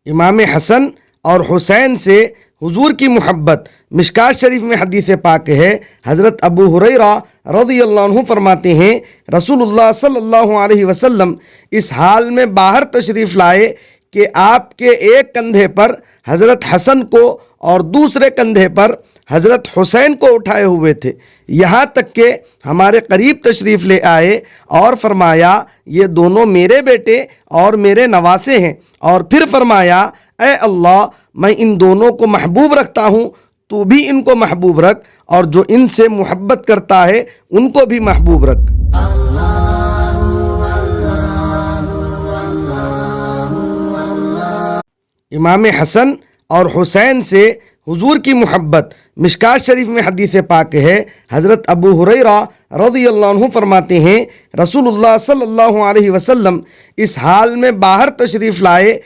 امام حسن اور حسین سے حضور کی محبت۔ مشکات شریف میں حدیث پاک ہے، حضرت ابو ہریرہ رضی اللہ عنہ فرماتے ہیں رسول اللہ صلی اللہ علیہ وسلم اس حال میں باہر تشریف لائے کہ آپ کے ایک کندھے پر حضرت حسن کو اور دوسرے کندھے پر حضرت حسین کو اٹھائے ہوئے تھے، یہاں تک کہ ہمارے قریب تشریف لے آئے اور فرمایا یہ دونوں میرے بیٹے اور میرے نواسے ہیں، اور پھر فرمایا اے اللہ میں ان دونوں کو محبوب رکھتا ہوں، تو بھی ان کو محبوب رکھ، اور جو ان سے محبت کرتا ہے ان کو بھی محبوب رکھ۔ امام حسن اور حسین سے حضور کی محبت۔ مشکات شریف میں حدیث پاک ہے، حضرت ابو ہریرہ رضی اللہ عنہ فرماتے ہیں رسول اللہ صلی اللہ علیہ وسلم اس حال میں باہر تشریف لائے